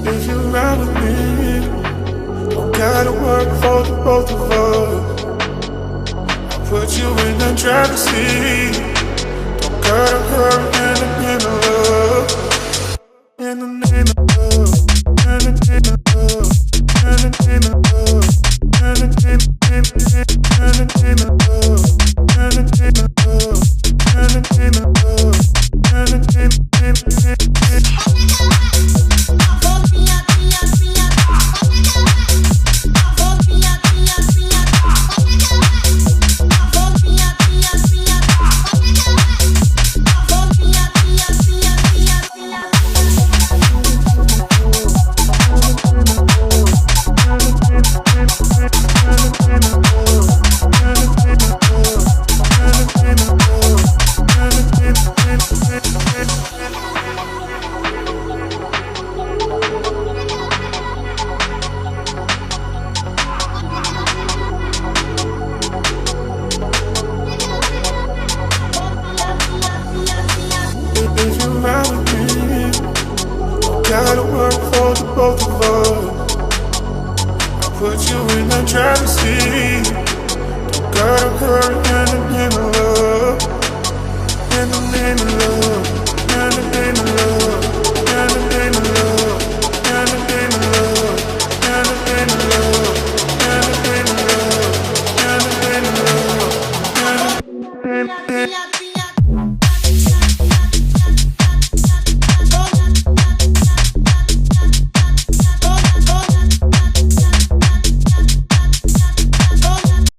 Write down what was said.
If you ride with me, don't gotta work for the both of us. I'll put you in the driver's seat. Don't gotta hurry in the love. In the name of love, in the name of love, in the name of love, in the name of love, in the name of love, in the name of love, in the name of love. If you ride with me, don't gotta work for the both of us. I'll put you in the driver's seat. Don't gotta hurry in the name of love. In the name of love, in the name of love, in the name of love, in the name of love, in the name of love, in the name of love, in the name of love, in the name of love.